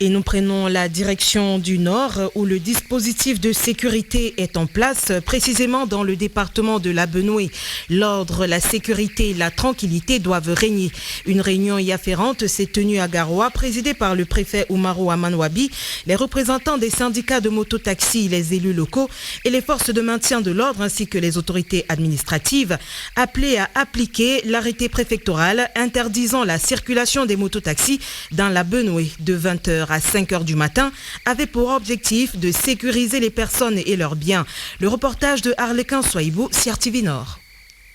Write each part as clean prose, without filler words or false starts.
Et nous prenons la direction du Nord où le dispositif de sécurité est en place, précisément dans le département de la Benoué. L'ordre, la sécurité et la tranquillité doivent régner. Une réunion y afférente s'est tenue à Garoua, présidée par le préfet Oumarou Amanwabi, les représentants des syndicats de mototaxi, les élus locaux et les forces de maintien de l'ordre ainsi que les autorités administratives, appelées à appliquer l'arrêté préfectoral interdisant la circulation des mototaxis dans la Benoué de 20h à 5h du matin, avait pour objectif de sécuriser les personnes et leurs biens. Le reportage de Arlequin Soaibou, CRTV Nord.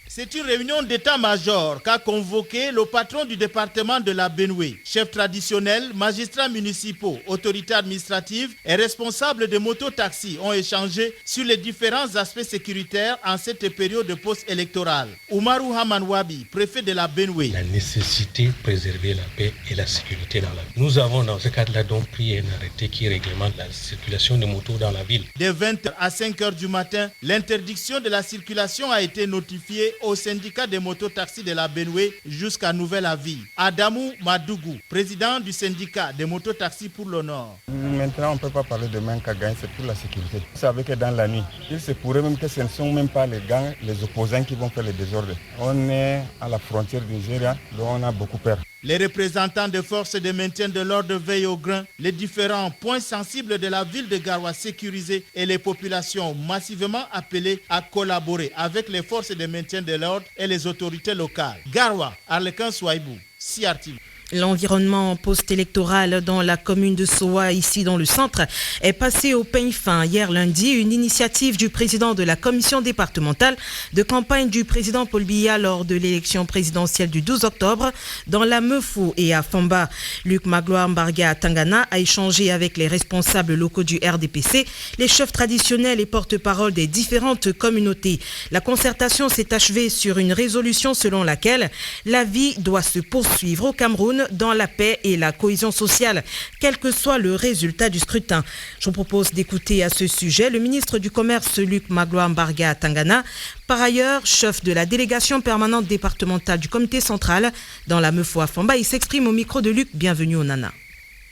C'est une réunion d'état-major qu'a convoqué le patron du département de la Benoué. Chefs traditionnels, magistrats municipaux, autorités administratives et responsables de mototaxis ont échangé sur les différents aspects sécuritaires en cette période post-électorale. Oumarou Amanwabi, préfet de la Benoué. La nécessité de préserver la paix et la sécurité dans la ville. Nous avons dans ce cadre-là donc pris un arrêté qui réglemente la circulation des motos dans la ville. De 20h à 5h du matin, l'interdiction de la circulation a été notifiée au syndicat des mototaxis de la Benoué jusqu'à nouvel avis. Adamou Madougou, président du syndicat des mototaxis pour le Nord. Maintenant, on ne peut pas parler de manque à gagner, c'est pour la sécurité. Vous savez que dans la nuit, il se pourrait même que ce ne sont même pas les gangs, les opposants qui vont faire les désordres. On est à la frontière du Nigeria, donc on a beaucoup peur. Les représentants des forces de maintien de l'ordre veillent au grain, les différents points sensibles de la ville de Garoua sécurisés et les populations massivement appelées à collaborer avec les forces de maintien de l'ordre et les autorités locales. Garoua, Arlequin Soaibou, CRTV. L'environnement post-électoral dans la commune de Soa, ici dans le centre, est passé au peigne fin. Hier lundi, une initiative du président de la commission départementale de campagne du président Paul Biya lors de l'élection présidentielle du 12 octobre dans la Meufou et à Famba. Luc Magloire Mbarga à Tangana a échangé avec les responsables locaux du RDPC, les chefs traditionnels et porte-parole des différentes communautés. La concertation s'est achevée sur une résolution selon laquelle la vie doit se poursuivre au Cameroun dans la paix et la cohésion sociale, quel que soit le résultat du scrutin. Je vous propose d'écouter à ce sujet le ministre du Commerce, Luc Magloire Mbarga à Tangana, par ailleurs chef de la délégation permanente départementale du comité central dans la Meufou à Famba. Il s'exprime au micro de Luc. Bienvenue au Nana.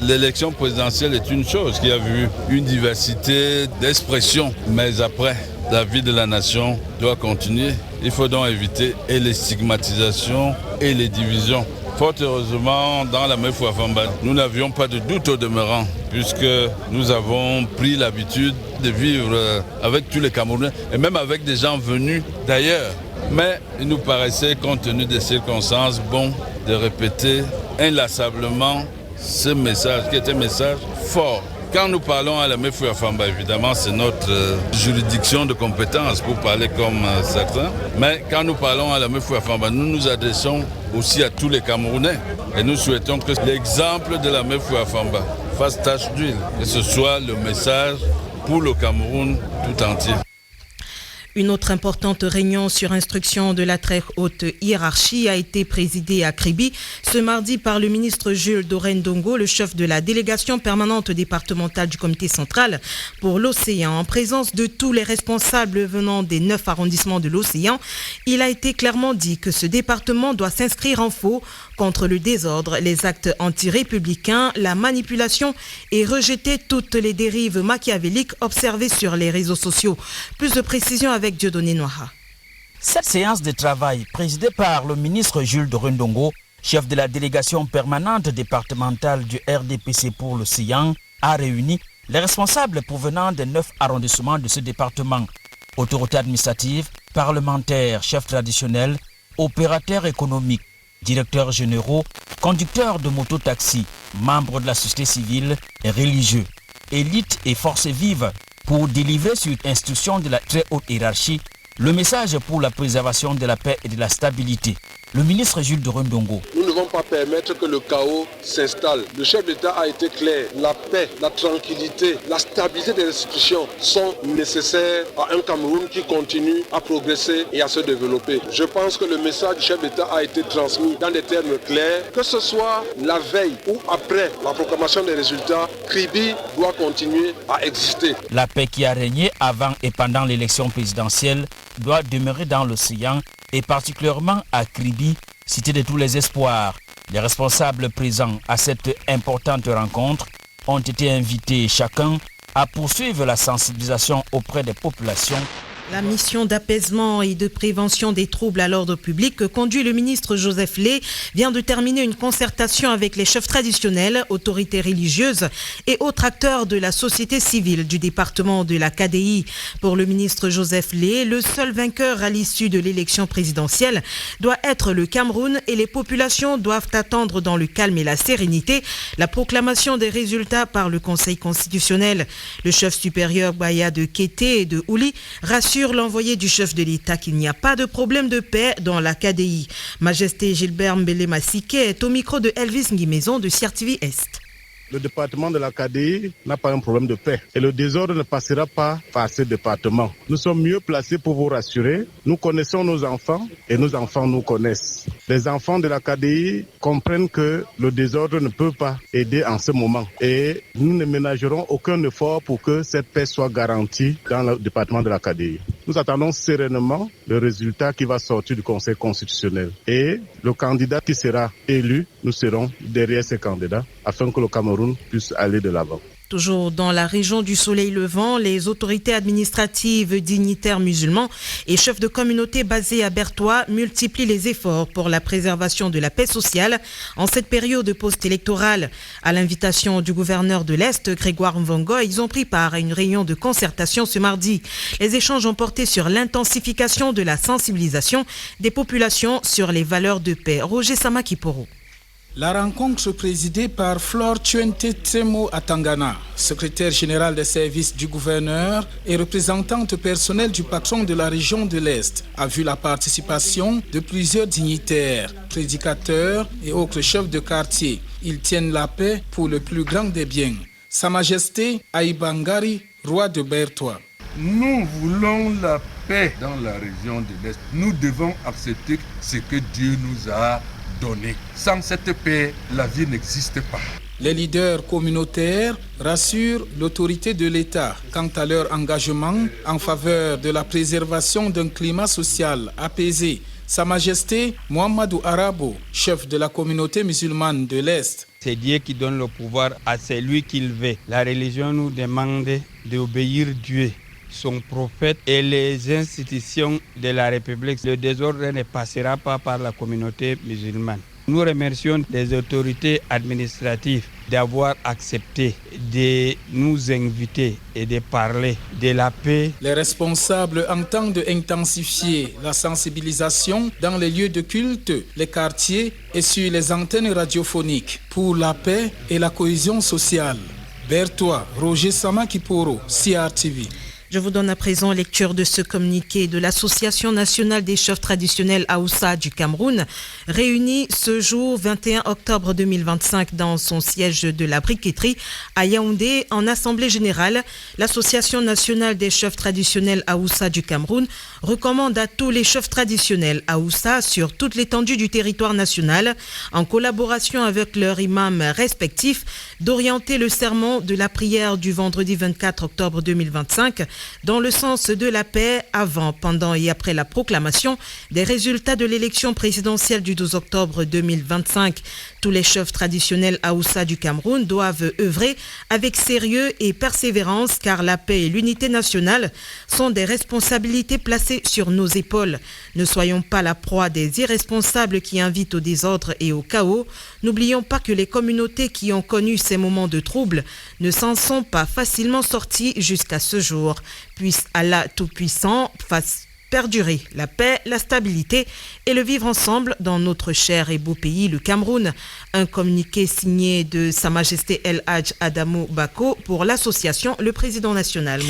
L'élection présidentielle est une chose qui a vu une diversité d'expressions, mais après, la vie de la nation doit continuer. Il faut donc éviter et les stigmatisations et les divisions. Fort heureusement, dans la Meufou à Famba, nous n'avions pas de doute au demeurant, puisque nous avons pris l'habitude de vivre avec tous les Camerounais et même avec des gens venus d'ailleurs. Mais il nous paraissait, compte tenu des circonstances, bon de répéter inlassablement ce message, qui est un message fort. Quand nous parlons à la Meufou à Famba, évidemment, c'est notre juridiction de compétence pour parler comme certains. Mais quand nous parlons à la Meufou à Famba, nous nous adressons aussi à tous les Camerounais. Et nous souhaitons que l'exemple de la Meufou à Famba fasse tache d'huile, que ce soit le message pour le Cameroun tout entier. Une autre importante réunion sur instruction de la très haute hiérarchie a été présidée à Kribi ce mardi par le ministre Jules Dorendongo, le chef de la délégation permanente départementale du comité central pour l'océan. En présence de tous les responsables venant des 9 arrondissements de l'océan, il a été clairement dit que ce département doit s'inscrire en faux contre le désordre, les actes anti-républicains, la manipulation et rejeter toutes les dérives machiavéliques observées sur les réseaux sociaux. Plus de précisions avec Dieudonné Noira. Cette séance de travail, présidée par le ministre Jules Dorendongo, chef de la délégation permanente départementale du RDPC pour l'océan, a réuni les responsables provenant des 9 arrondissements de ce département. Autorités administratives, parlementaires, chefs traditionnels, opérateurs économiques, directeurs généraux, conducteurs de mototaxis, membres de la société civile et religieux, élites et forces vives pour délivrer sur instruction de la très haute hiérarchie le message pour la préservation de la paix et de la stabilité. Le ministre Jules Dorendongo. Nous ne devons pas permettre que le chaos s'installe. Le chef d'État a été clair. La paix, la tranquillité, la stabilité des institutions sont nécessaires à un Cameroun qui continue à progresser et à se développer. Je pense que le message du chef d'État a été transmis dans des termes clairs. Que ce soit la veille ou après la proclamation des résultats, Kribi doit continuer à exister. La paix qui a régné avant et pendant l'élection présidentielle doit demeurer dans l'océan et particulièrement à Kribi, cité de tous les espoirs. Les responsables présents à cette importante rencontre ont été invités chacun à poursuivre la sensibilisation auprès des populations. La mission d'apaisement et de prévention des troubles à l'ordre public que conduit le ministre Joseph Lé vient de terminer une concertation avec les chefs traditionnels, autorités religieuses et autres acteurs de la société civile du département de la KDI. Pour le ministre Joseph Lé, le seul vainqueur à l'issue de l'élection présidentielle doit être le Cameroun et les populations doivent attendre dans le calme et la sérénité la proclamation des résultats par le Conseil constitutionnel. Le chef supérieur Baya de Kété et de Ouli rassure l'envoyé du chef de l'État qu'il n'y a pas de problème de paix dans la KDI. Majesté Gilbert Mbele-Massike est au micro de Elvis Nguimaison de CRTV Est. Le département de la KDI n'a pas un problème de paix et le désordre ne passera pas par ce département. Nous sommes mieux placés pour vous rassurer. Nous connaissons nos enfants et nos enfants nous connaissent. Les enfants de la KDI comprennent que le désordre ne peut pas aider en ce moment et nous ne ménagerons aucun effort pour que cette paix soit garantie dans le département de la KDI. Nous attendons sereinement le résultat qui va sortir du Conseil constitutionnel et le candidat qui sera élu, nous serons derrière ces candidats afin que le Cameroun puisse aller de l'avant. Toujours dans la région du Soleil Levant, les autorités administratives, dignitaires musulmans et chefs de communauté basés à Bertois multiplient les efforts pour la préservation de la paix sociale en cette période post-électorale. À l'invitation du gouverneur de l'Est, Grégoire Mvongo, ils ont pris part à une réunion de concertation ce mardi. Les échanges ont porté sur l'intensification de la sensibilisation des populations sur les valeurs de paix. Roger Samakiporo. La rencontre présidée par Flore Tchuente Tsemo Atangana, secrétaire générale des services du gouverneur et représentante personnelle du patron de la région de l'Est, a vu la participation de plusieurs dignitaires, prédicateurs et autres chefs de quartier. Ils tiennent la paix pour le plus grand des biens. Sa Majesté Aïbangari, roi de Bertois. Nous voulons la paix dans la région de l'Est. Nous devons accepter ce que Dieu nous a donné. Sans cette paix, la vie n'existe pas. Les leaders communautaires rassurent l'autorité de l'État quant à leur engagement en faveur de la préservation d'un climat social apaisé. Sa Majesté Mohamedou Arabo, chef de la communauté musulmane de l'Est. C'est Dieu qui donne le pouvoir à celui qu'il veut. La religion nous demande d'obéir Dieu, son prophète et les institutions de la République. Le désordre ne passera pas par la communauté musulmane. Nous remercions les autorités administratives d'avoir accepté de nous inviter et de parler de la paix. Les responsables entendent intensifier la sensibilisation dans les lieux de culte, les quartiers et sur les antennes radiophoniques pour la paix et la cohésion sociale. Bertois, Roger Samakiporo, CRTV. Je vous donne à présent lecture de ce communiqué de l'Association nationale des chefs traditionnels Aoussa du Cameroun, réunie ce jour 21 octobre 2025 dans son siège de la briqueterie à Yaoundé en assemblée générale. L'Association nationale des chefs traditionnels Aoussa du Cameroun recommande à tous les chefs traditionnels Aoussa sur toute l'étendue du territoire national, en collaboration avec leurs imams respectifs, d'orienter le serment de la prière du vendredi 24 octobre 2025 dans le sens de la paix avant, pendant et après la proclamation des résultats de l'élection présidentielle du 12 octobre 2025. Tous les chefs traditionnels Aoussa du Cameroun doivent œuvrer avec sérieux et persévérance car la paix et l'unité nationale sont des responsabilités placées sur nos épaules. Ne soyons pas la proie des irresponsables qui invitent au désordre et au chaos. N'oublions pas que les communautés qui ont connu ces moments de trouble ne s'en sont pas facilement sorties jusqu'à ce jour. Puisse Allah Tout-Puissant fasse perdurer la paix, la stabilité et le vivre ensemble dans notre cher et beau pays, le Cameroun. Un communiqué signé de Sa Majesté El Hadj Adamou Bako pour l'association Le Président National.